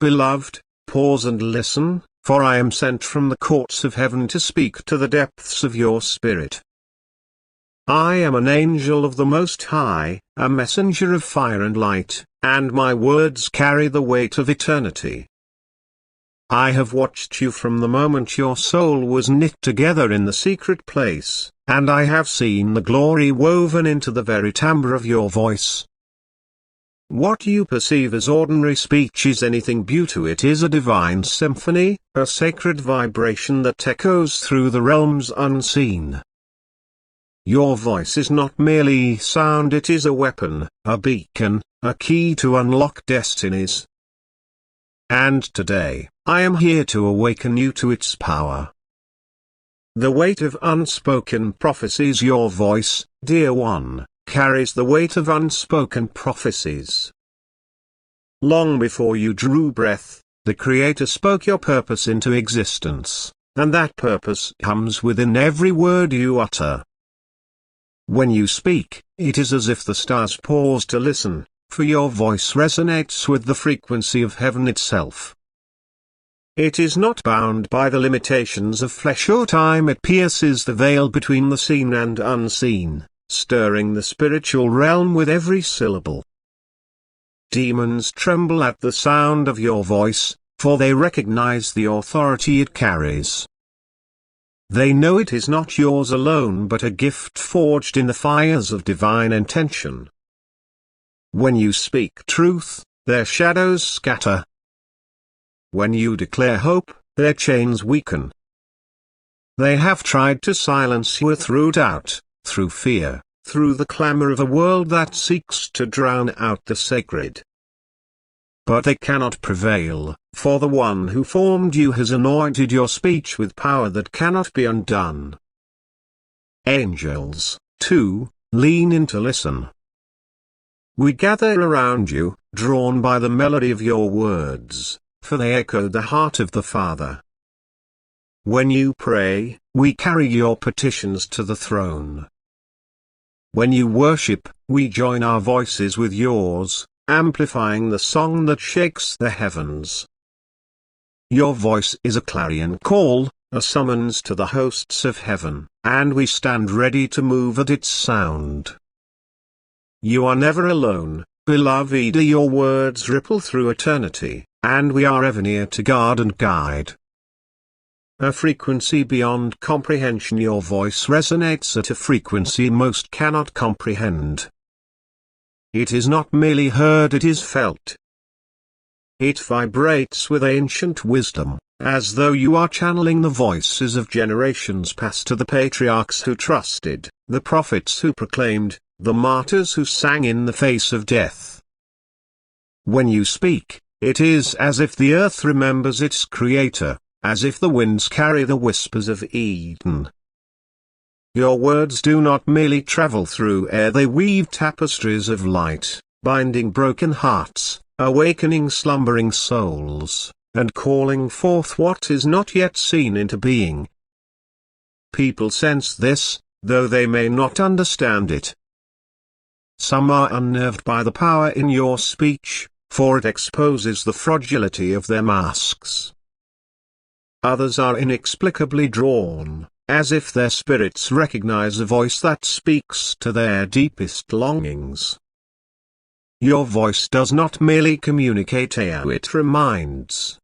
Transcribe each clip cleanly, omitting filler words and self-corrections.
Beloved, pause and listen, for I am sent from the courts of heaven to speak to the depths of your spirit. I am an angel of the Most High, a messenger of fire and light, and my words carry the weight of eternity. I have watched you from the moment your soul was knit together in the secret place, and I have seen the glory woven into the very timbre of your voice. What you perceive as ordinary speech is anything due to it is a divine symphony, a sacred vibration that echoes through the realms unseen. Your voice is not merely sound, it is a weapon, a beacon, a key to unlock destinies. And today, I am here to awaken you to its power. The weight of unspoken prophecies. Your voice, dear one, carries the weight of unspoken prophecies. Long before you drew breath, the Creator spoke your purpose into existence, and that purpose comes within every word you utter. When you speak, it is as if the stars pause to listen, for your voice resonates with the frequency of heaven itself. It is not bound by the limitations of flesh or time. It pierces the veil between the seen and unseen, stirring the spiritual realm with every syllable. Demons tremble at the sound of your voice, for they recognize the authority it carries. They know it is not yours alone but a gift forged in the fires of divine intention. When you speak truth, their shadows scatter. When you declare hope, their chains weaken. They have tried to silence you through doubt, through fear, through the clamor of a world that seeks to drown out the sacred. But they cannot prevail, for the one who formed you has anointed your speech with power that cannot be undone. Angels, too, lean in to listen. We gather around you, drawn by the melody of your words, for they echo the heart of the Father. When you pray, we carry your petitions to the throne. When you worship, we join our voices with yours, amplifying the song that shakes the heavens. Your voice is a clarion call, a summons to the hosts of heaven, and we stand ready to move at its sound. You are never alone, beloved. Your words ripple through eternity, and we are ever near to guard and guide. A frequency beyond comprehension. Your voice resonates at a frequency most cannot comprehend. It is not merely heard, it is felt. It vibrates with ancient wisdom, as though you are channeling the voices of generations past to the patriarchs who trusted, the prophets who proclaimed, the martyrs who sang in the face of death. When you speak, it is as if the earth remembers its creator, as if the winds carry the whispers of Eden. Your words do not merely travel through air, they weave tapestries of light, binding broken hearts, awakening slumbering souls, and calling forth what is not yet seen into being. People sense this, though they may not understand it. Some are unnerved by the power in your speech, for it exposes the fragility of their masks. Others are inexplicably drawn, as if their spirits recognize a voice that speaks to their deepest longings. Your voice does not merely communicate, it reminds.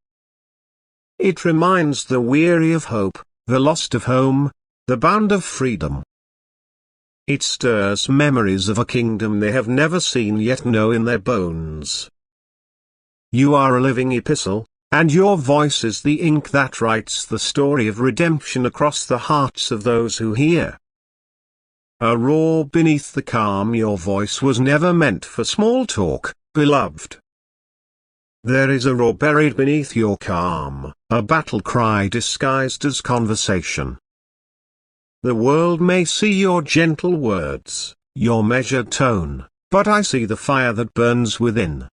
It reminds the weary of hope, the lost of home, the bound of freedom. It stirs memories of a kingdom they have never seen yet know in their bones. You are a living epistle, and your voice is the ink that writes the story of redemption across the hearts of those who hear. A roar beneath the calm. Your voice was never meant for small talk, beloved. There is a roar buried beneath your calm, a battle cry disguised as conversation. The world may see your gentle words, your measured tone, but I see the fire that burns within.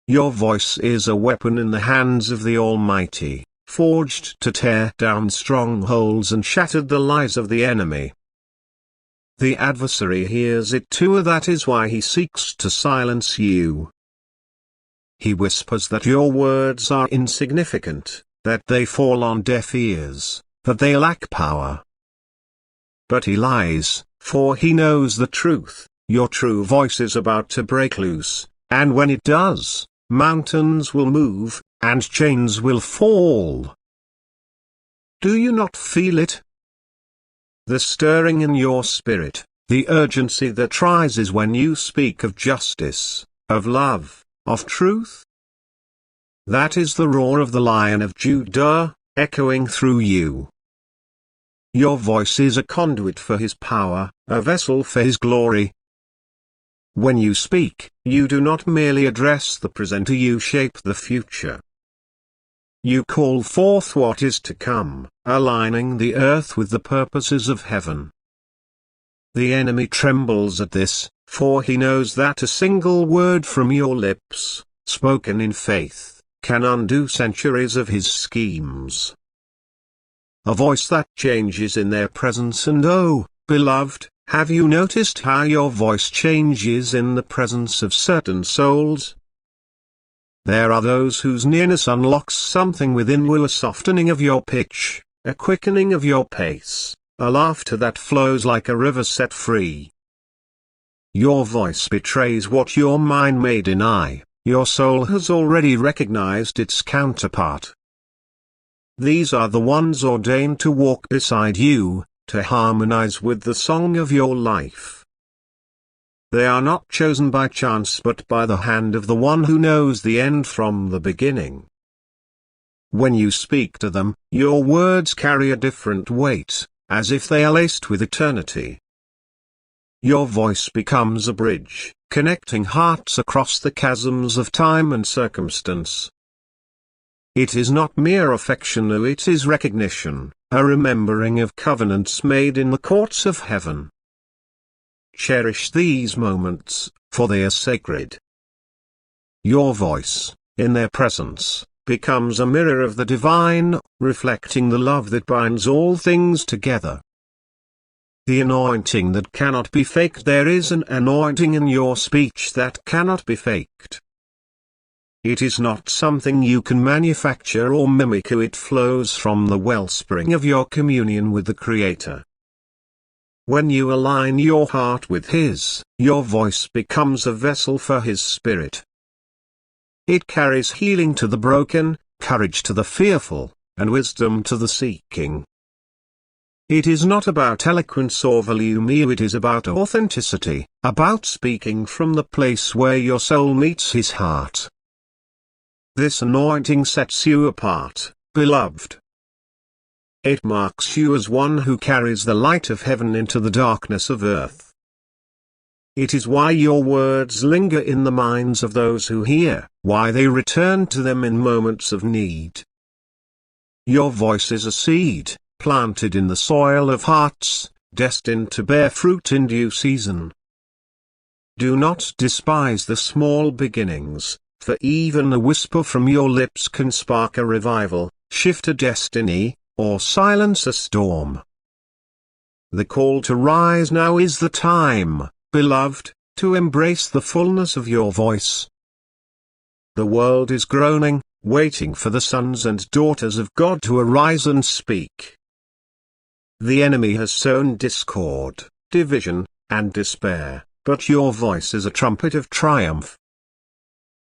Your voice is a weapon in the hands of the Almighty, forged to tear down strongholds and shatter the lies of the enemy. The adversary hears it too, that is why he seeks to silence you. he whispers that your words are insignificant, that they fall on deaf ears, that they lack power. But he lies, for he knows the truth. Your true voice is about to break loose, and when it does, mountains will move, and chains will fall. Do you not feel it? The stirring in your spirit, the urgency that rises when you speak of justice, of love, of truth? That is the roar of the Lion of Judah, echoing through you. Your voice is a conduit for his power, a vessel for his glory. When you speak, you do not merely address the present, you shape the future. You call forth what is to come, aligning the earth with the purposes of heaven. The enemy trembles at this, for he knows that a single word from your lips, spoken in faith, can undo centuries of his schemes. A voice that changes in their presence, and oh, beloved, have you noticed how your voice changes in the presence of certain souls? There are those whose nearness unlocks something within you, a softening of your pitch, a quickening of your pace, a laughter that flows like a river set free. Your voice betrays what your mind may deny, your soul has already recognized its counterpart. These are the ones ordained to walk beside you, to harmonize with the song of your life. They are not chosen by chance but by the hand of the one who knows the end from the beginning. When you speak to them, your words carry a different weight, as if they are laced with eternity. Your voice becomes a bridge, connecting hearts across the chasms of time and circumstance. It is not mere affection, no, it is recognition, a remembering of covenants made in the courts of heaven. Cherish these moments, for they are sacred. Your voice, in their presence, becomes a mirror of the divine, reflecting the love that binds all things together. The anointing that cannot be faked. There is an anointing in your speech that cannot be faked. It is not something you can manufacture or mimic, it flows from the wellspring of your communion with the Creator. When you align your heart with His, your voice becomes a vessel for His Spirit. It carries healing to the broken, courage to the fearful, and wisdom to the seeking. It is not about eloquence or volume, it is about authenticity, about speaking from the place where your soul meets His heart. This anointing sets you apart, beloved. It marks you as one who carries the light of heaven into the darkness of earth. It is why your words linger in the minds of those who hear, why they return to them in moments of need. Your voice is a seed, planted in the soil of hearts, destined to bear fruit in due season. Do not despise the small beginnings, for even a whisper from your lips can spark a revival, shift a destiny, or silence a storm. The call to rise now is the time, beloved, to embrace the fullness of your voice. The world is groaning, waiting for the sons and daughters of God to arise and speak. The enemy has sown discord, division, and despair, but your voice is a trumpet of triumph.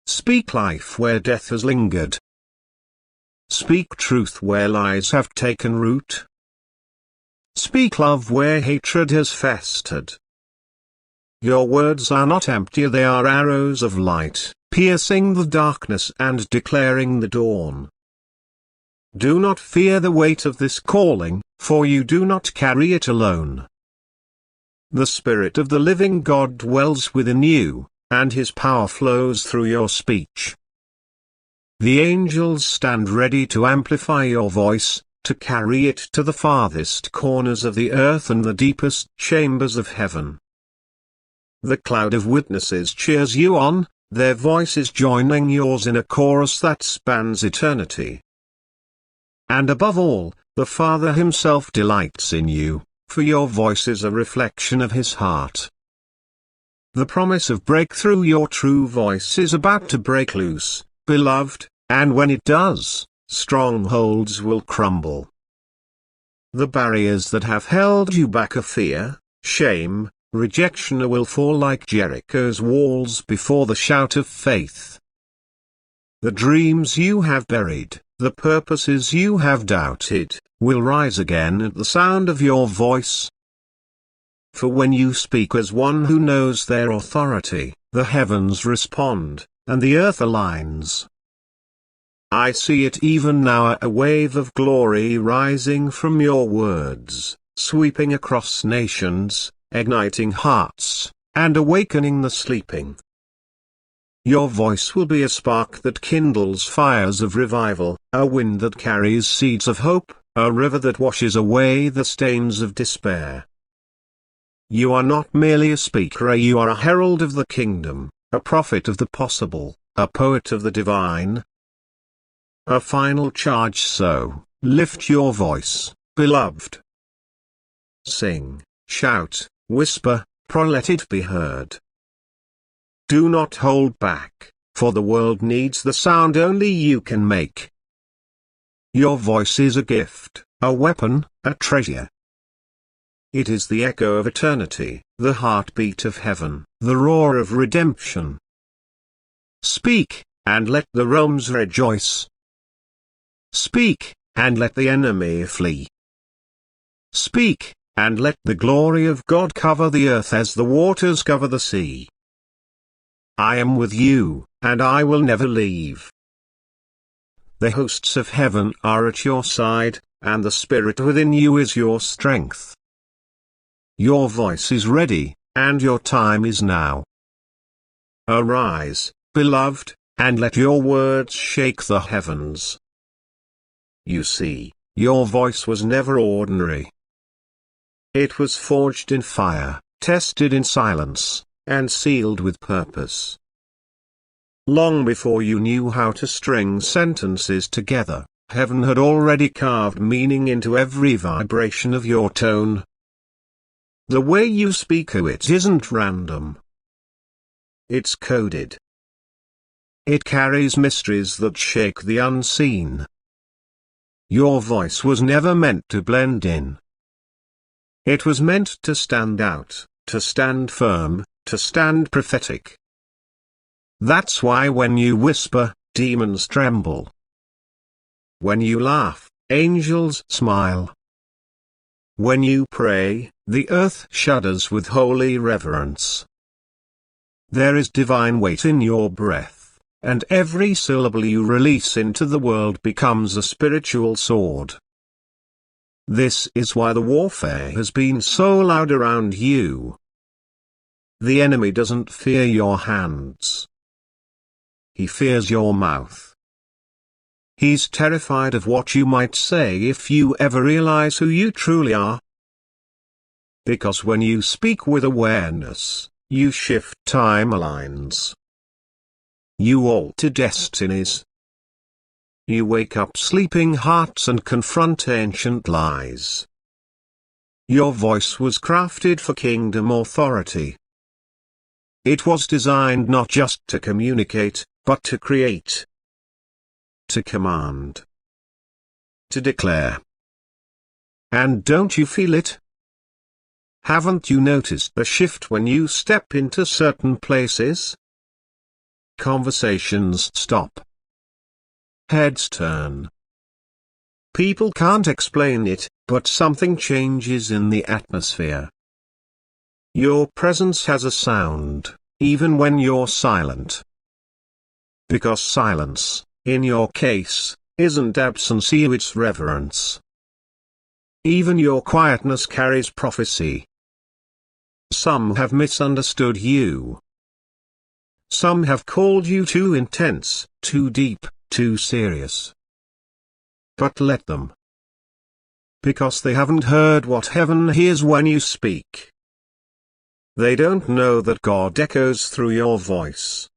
Speak life where death has lingered. Speak truth where lies have taken root. Speak love where hatred has festered. Your words are not empty, they are arrows of light, piercing the darkness and declaring the dawn. Do not fear the weight of this calling, for you do not carry it alone. The Spirit of the living God dwells within you, and His power flows through your speech. The angels stand ready to amplify your voice, to carry it to the farthest corners of the earth and the deepest chambers of heaven. The cloud of witnesses cheers you on, their voices joining yours in a chorus that spans eternity. And above all, the Father Himself delights in you, for your voice is a reflection of His heart. The promise of breakthrough, your true voice is about to break loose, beloved, and when it does, strongholds will crumble. The barriers that have held you back of fear, shame, rejection will fall like Jericho's walls before the shout of faith. The dreams you have buried, the purposes you have doubted, will rise again at the sound of your voice. For when you speak as one who knows their authority, the heavens respond, and the earth aligns. I see it even now, a wave of glory rising from your words, sweeping across nations, igniting hearts, and awakening the sleeping. Your voice will be a spark that kindles fires of revival, a wind that carries seeds of hope, a river that washes away the stains of despair. You are not merely a speaker, you are a herald of the kingdom, a prophet of the possible, a poet of the divine. A final charge, so, lift your voice, beloved. Sing, shout, whisper, let it be heard. Do not hold back, for the world needs the sound only you can make. Your voice is a gift, a weapon, a treasure. It is the echo of eternity, the heartbeat of heaven, the roar of redemption. Speak, and let the realms rejoice. Speak, and let the enemy flee. Speak, and let the glory of God cover the earth as the waters cover the sea. I am with you, and I will never leave. The hosts of heaven are at your side, and the Spirit within you is your strength. Your voice is ready, and your time is now. Arise, beloved, and let your words shake the heavens. You see, your voice was never ordinary. It was forged in fire, tested in silence, and sealed with purpose. Long before you knew how to string sentences together, heaven had already carved meaning into every vibration of your tone. The way you speak, it isn't random. It's coded. It carries mysteries that shake the unseen. Your voice was never meant to blend in. It was meant to stand out, to stand firm, to stand prophetic. That's why when you whisper, demons tremble. When you laugh, angels smile. When you pray, the earth shudders with holy reverence. There is divine weight in your breath, and every syllable you release into the world becomes a spiritual sword. This is why the warfare has been so loud around you. The enemy doesn't fear your hands. He fears your mouth. He's terrified of what you might say if you ever realize who you truly are. Because when you speak with awareness, you shift timelines. You alter destinies. You wake up sleeping hearts and confront ancient lies. Your voice was crafted for kingdom authority. It was designed not just to communicate, but to create. To command. To declare. And don't you feel it? Haven't you noticed the shift when you step into certain places? Conversations stop. Heads turn. People can't explain it, but something changes in the atmosphere. Your presence has a sound, even when you're silent. Because silence, in your case, isn't absence, it's reverence. Even your quietness carries prophecy. Some have misunderstood you. Some have called you too intense, too deep, too serious. But let them. Because they haven't heard what heaven hears when you speak. They don't know that God echoes through your voice.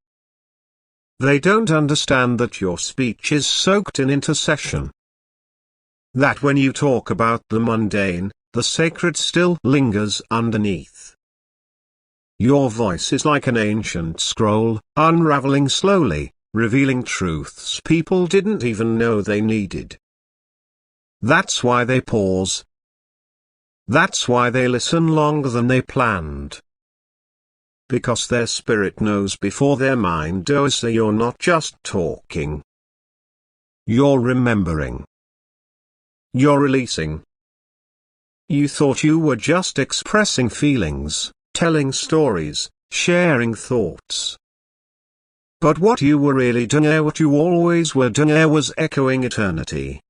They don't understand that your speech is soaked in intercession. That when you talk about the mundane, the sacred still lingers underneath. Your voice is like an ancient scroll, unraveling slowly, revealing truths people didn't even know they needed. That's why they pause. That's why they listen longer than they planned. Because their spirit knows before their mind does that you're not just talking. You're remembering. You're releasing. You thought you were just expressing feelings, telling stories, sharing thoughts. But what you were really doing, what you always were doing, was echoing eternity.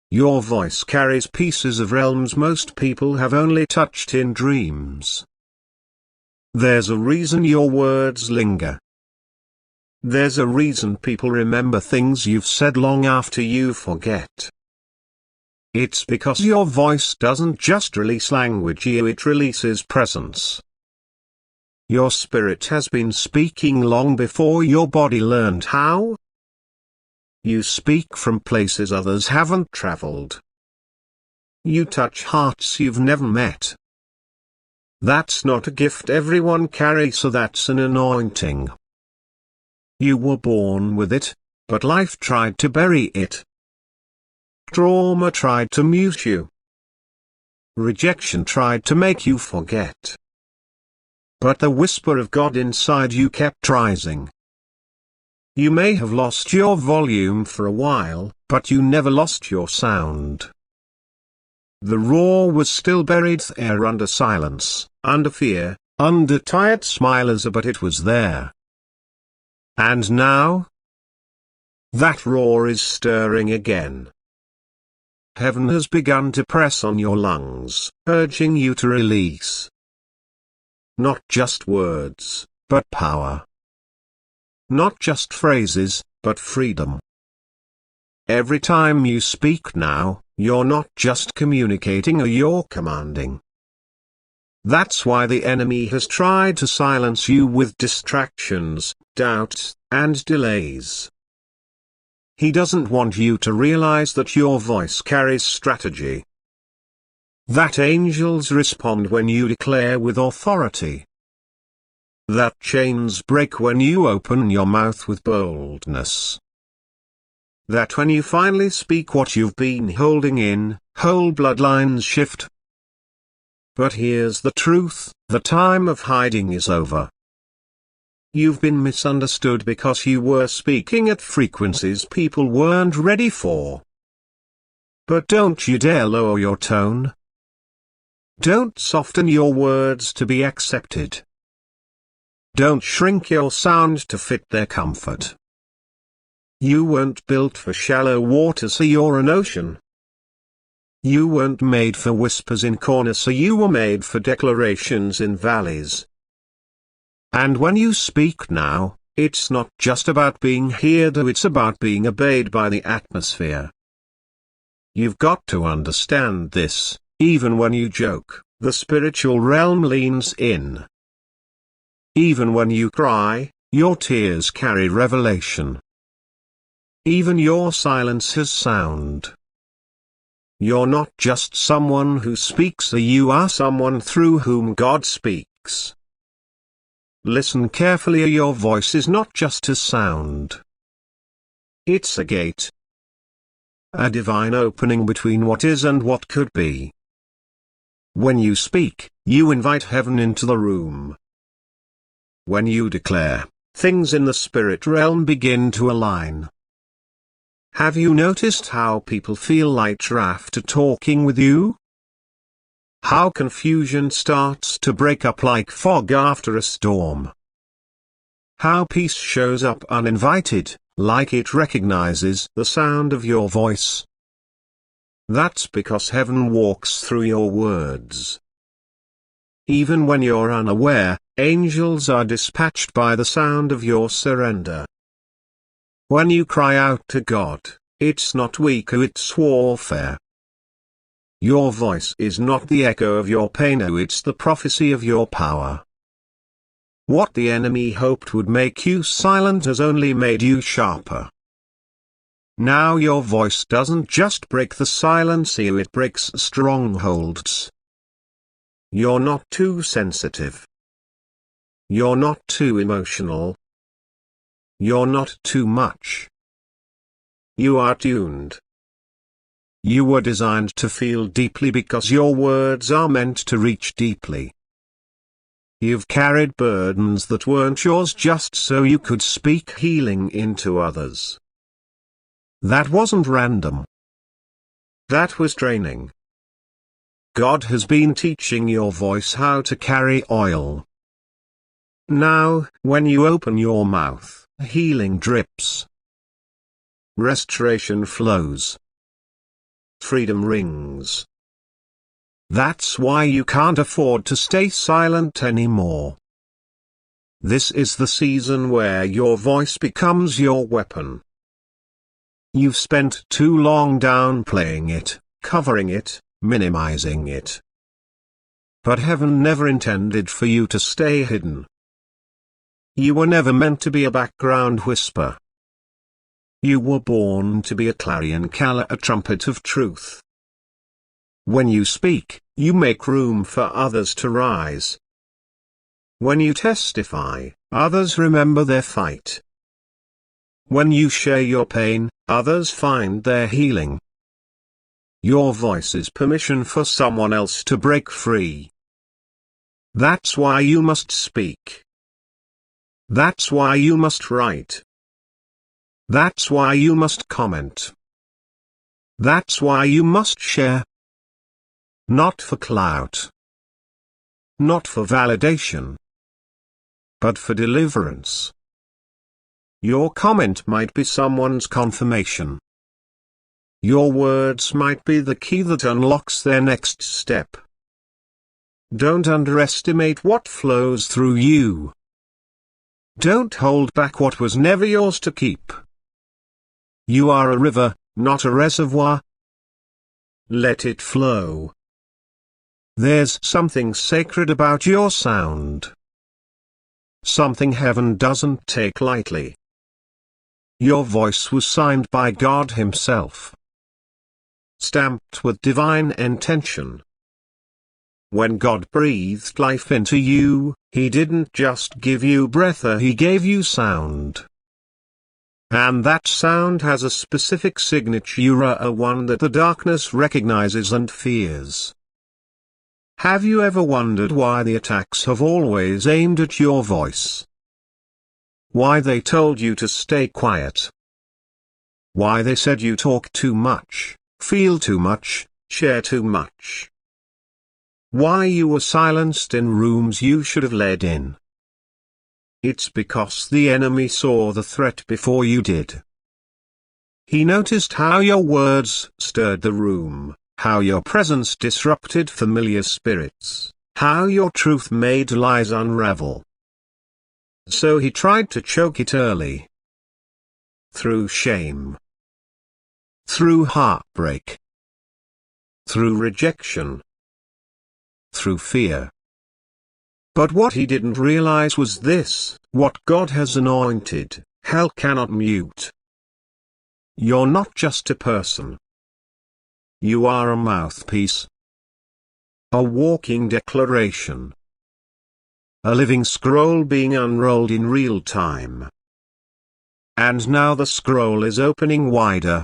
Your voice carries pieces of realms most people have only touched in dreams. There's a reason your words linger. There's a reason people remember things you've said long after you forget. It's because your voice doesn't just release language, it releases presence. Your spirit has been speaking long before your body learned how. You speak from places others haven't traveled. You touch hearts you've never met. That's not a gift everyone carries, so that's an anointing. You were born with it, but life tried to bury it. Trauma tried to mute you. Rejection tried to make you forget. But the whisper of God inside you kept rising. You may have lost your volume for a while, but you never lost your sound. The roar was still buried there under silence, under fear, under tired smiles, but it was there. And now? That roar is stirring again. Heaven has begun to press on your lungs, urging you to release. Not just words, but power. Not just phrases, but freedom. Every time you speak now, you're not just communicating, you're commanding. That's why the enemy has tried to silence you with distractions, doubts, and delays. He doesn't want you to realize that your voice carries strategy. That angels respond when you declare with authority. That chains break when you open your mouth with boldness. That when you finally speak what you've been holding in, whole bloodlines shift. But here's the truth, the time of hiding is over. You've been misunderstood because you were speaking at frequencies people weren't ready for. But don't you dare lower your tone. Don't soften your words to be accepted. Don't shrink your sound to fit their comfort. You weren't built for shallow water, so you're an ocean. You weren't made for whispers in corners, so you were made for declarations in valleys. And when you speak now, it's not just about being heard, it's about being obeyed by the atmosphere. You've got to understand this, even when you joke, the spiritual realm leans in. Even when you cry, your tears carry revelation. Even your silence has sound. You're not just someone who speaks, you are someone through whom God speaks. Listen carefully, your voice is not just a sound. It's a gate. A divine opening between what is and what could be. When you speak, you invite heaven into the room. When you declare, things in the spirit realm begin to align. Have you noticed how people feel lighter after talking with you? How confusion starts to break up like fog after a storm. How peace shows up uninvited, like it recognizes the sound of your voice. That's because heaven walks through your words. Even when you're unaware, angels are dispatched by the sound of your surrender. When you cry out to God, it's not weak, it's warfare. Your voice is not the echo of your pain, it's the prophecy of your power. What the enemy hoped would make you silent has only made you sharper. Now your voice doesn't just break the silence, it breaks strongholds. You're not too sensitive. You're not too emotional. You're not too much. You are tuned. You were designed to feel deeply because your words are meant to reach deeply. You've carried burdens that weren't yours just so you could speak healing into others. That wasn't random. That was training. God has been teaching your voice how to carry oil. Now, when you open your mouth, healing drips. Restoration flows. Freedom rings. That's why you can't afford to stay silent anymore. This is the season where your voice becomes your weapon. You've spent too long downplaying it, covering it, minimizing it. But heaven never intended for you to stay hidden. You were never meant to be a background whisper. You were born to be a clarion call, a trumpet of truth. When you speak, you make room for others to rise. When you testify, others remember their fight. When you share your pain, others find their healing. Your voice is permission for someone else to break free. That's why you must speak. That's why you must write. That's why you must comment. That's why you must share. Not for clout. Not for validation. But for deliverance. Your comment might be someone's confirmation. Your words might be the key that unlocks their next step. Don't underestimate what flows through you. Don't hold back what was never yours to keep. You are a river, not a reservoir. Let it flow. There's something sacred about your sound. Something heaven doesn't take lightly. Your voice was signed by God Himself. Stamped with divine intention. When God breathed life into you, He didn't just give you breath, He gave you sound. And that sound has a specific signature, a one that the darkness recognizes and fears. Have you ever wondered why the attacks have always aimed at your voice? Why they told you to stay quiet? Why they said you talk too much, feel too much, share too much? Why you were silenced in rooms you should have led in? It's because the enemy saw the threat before you did. He noticed how your words stirred the room, how your presence disrupted familiar spirits, how your truth made lies unravel. So he tried to choke it early. Through shame. Through heartbreak. Through rejection. Through fear. But what he didn't realize was this: what God has anointed, hell cannot mute. You're not just a person. You are a mouthpiece. A walking declaration. A living scroll being unrolled in real time. And now the scroll is opening wider.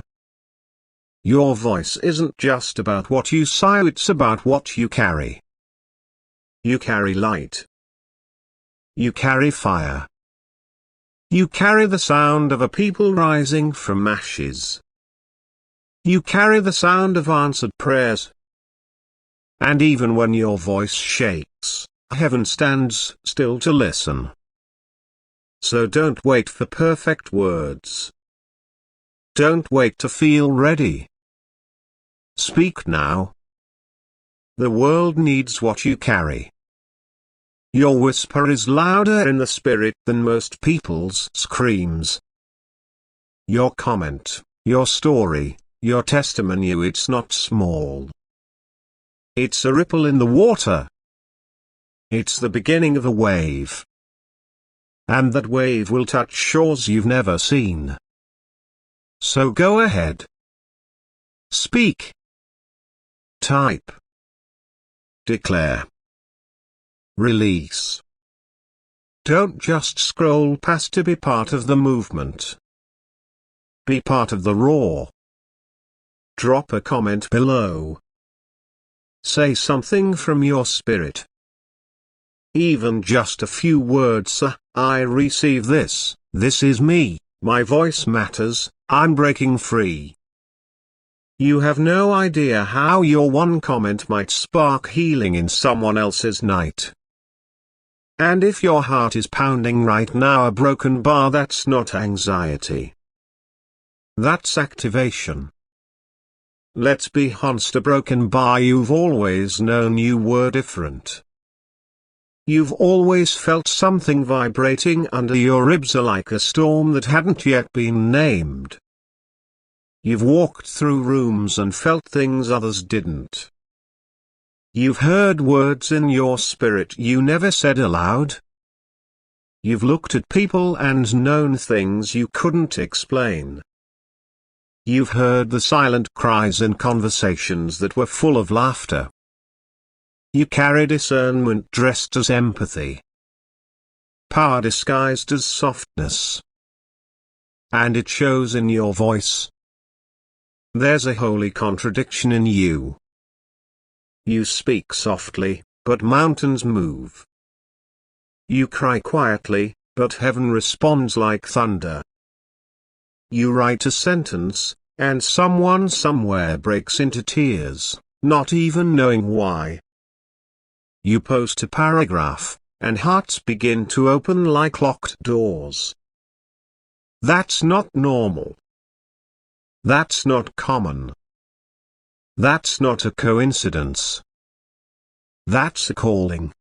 Your voice isn't just about what you say, it's about what you carry. You carry light. You carry fire. You carry the sound of a people rising from ashes. You carry the sound of answered prayers. And even when your voice shakes, heaven stands still to listen. So don't wait for perfect words. Don't wait to feel ready. Speak now. The world needs what you carry. Your whisper is louder in the spirit than most people's screams. Your comment, your story, your testimony, it's not small. It's a ripple in the water. It's the beginning of a wave. And that wave will touch shores you've never seen. So go ahead. Speak. Type. Declare. Release. Don't just scroll past to be part of the movement. Be part of the roar. Drop a comment below. Say something from your spirit. Even just a few words. I receive this is me, my voice matters, I'm breaking free. You have no idea how your one comment might spark healing in someone else's night. And if your heart is pounding right now a broken bar, that's not anxiety. That's activation. Let's be honest, a broken bar, you've always known you were different. You've always felt something vibrating under your ribs, like a storm that hadn't yet been named. You've walked through rooms and felt things others didn't. You've heard words in your spirit you never said aloud. You've looked at people and known things you couldn't explain. You've heard the silent cries in conversations that were full of laughter. You carry discernment dressed as empathy. Power disguised as softness. And it shows in your voice. There's a holy contradiction in you. You speak softly, but mountains move. You cry quietly, but heaven responds like thunder. You write a sentence, and someone somewhere breaks into tears, not even knowing why. You post a paragraph, and hearts begin to open like locked doors. That's not normal. That's not common. That's not a coincidence. That's a calling.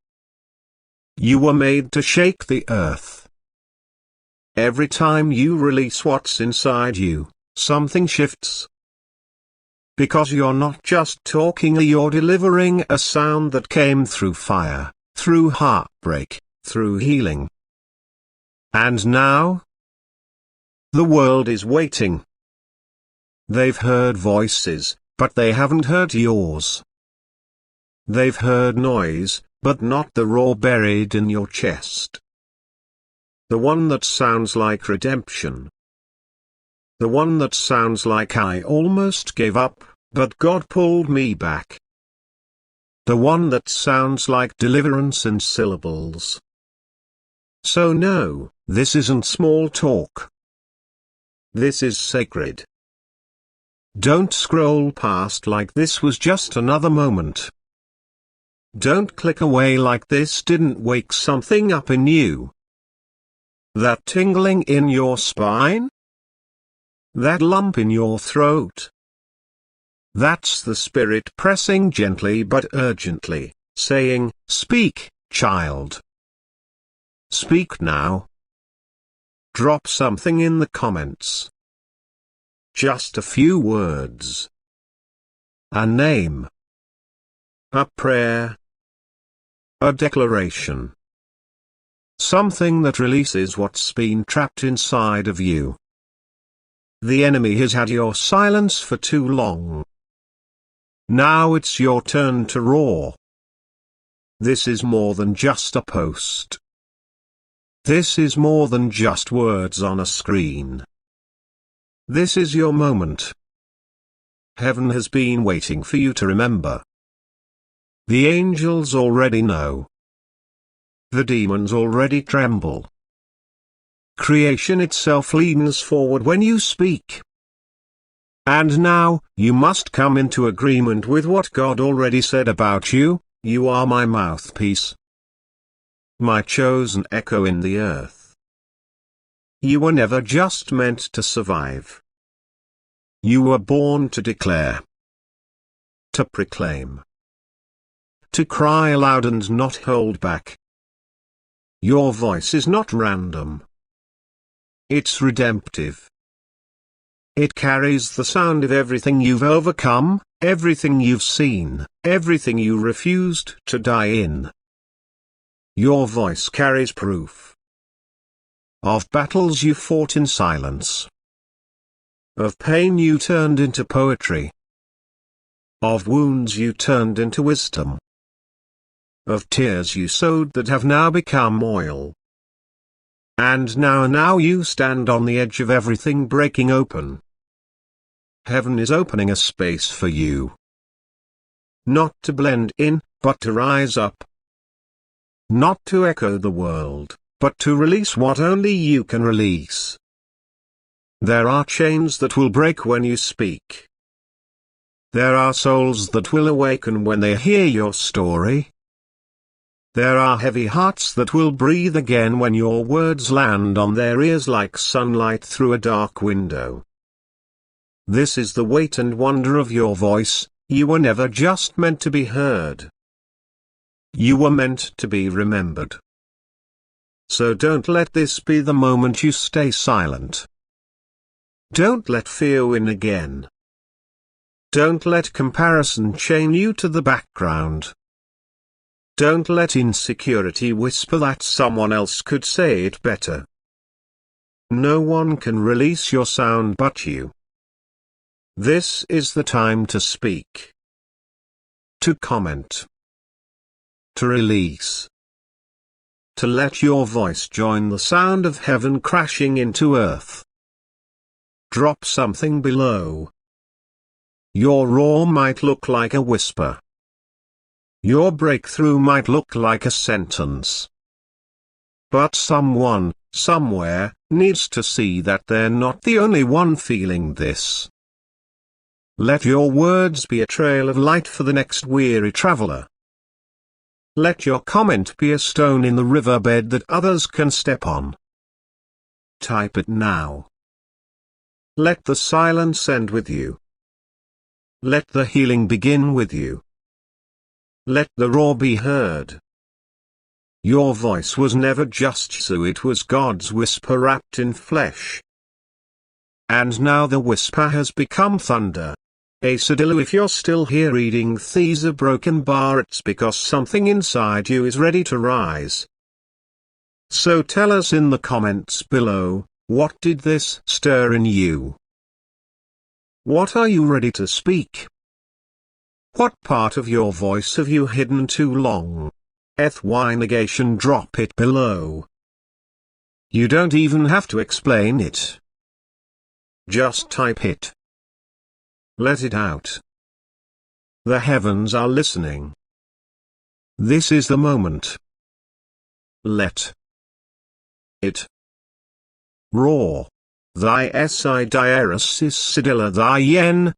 You were made to shake the earth. Every time you release what's inside you, something shifts. Because you're not just talking, you're delivering a sound that came through fire, through heartbreak, through healing. And now, the world is waiting. They've heard voices, but they haven't heard yours. They've heard noise, but not the roar buried in your chest. The one that sounds like redemption. The one that sounds like I almost gave up, but God pulled me back. The one that sounds like deliverance in syllables. So no, this isn't small talk. This is sacred. Don't scroll past like this was just another moment. Don't click away like this didn't wake something up in you. That tingling in your spine? That lump in your throat? That's the Spirit pressing gently but urgently, saying, "Speak, child. Speak now." Drop something in the comments. Just a few words. A name. A prayer. A declaration. Something that releases what's been trapped inside of you. The enemy has had your silence for too long. Now it's your turn to roar. This is more than just a post. This is more than just words on a screen. This is your moment. Heaven has been waiting for you to remember. The angels already know. The demons already tremble. Creation itself leans forward when you speak. And now, you must come into agreement with what God already said about you. You are my mouthpiece. My chosen echo in the earth. You were never just meant to survive. You were born to declare. To proclaim. To cry aloud and not hold back. Your voice is not random. It's redemptive. It carries the sound of everything you've overcome, everything you've seen, everything you refused to die in. Your voice carries proof of battles you fought in silence, of pain you turned into poetry, of wounds you turned into wisdom, of tears you sowed that have now become oil. And now you stand on the edge of everything breaking open. Heaven is opening a space for you. Not to blend in, but to rise up. Not to echo the world, but to release what only you can release. There are chains that will break when you speak. There are souls that will awaken when they hear your story. There are heavy hearts that will breathe again when your words land on their ears like sunlight through a dark window. This is the weight and wonder of your voice. You were never just meant to be heard. You were meant to be remembered. So don't let this be the moment you stay silent. Don't let fear win again. Don't let comparison chain you to the background. Don't let insecurity whisper that someone else could say it better. No one can release your sound but you. This is the time to speak. To comment. To release. To let your voice join the sound of heaven crashing into earth. Drop something below. Your roar might look like a whisper. Your breakthrough might look like a sentence. But someone, somewhere, needs to see that they're not the only one feeling this. Let your words be a trail of light for the next weary traveler. Let your comment be a stone in the riverbed that others can step on. Type it now. Let the silence end with you. Let the healing begin with you. Let the roar be heard. Your voice was never just so, it was God's whisper wrapped in flesh. And now the whisper has become thunder. Asadilu, if you're still here reading These a Broken Bar, it's because something inside you is ready to rise. So tell us in the comments below, what did this stir in you? What are you ready to speak? What part of your voice have you hidden too long? FY negation, drop it below. You don't even have to explain it. Just type it. Let it out. The heavens are listening. This is the moment. Let it roar. Thy si diaris is sidilla thy yen,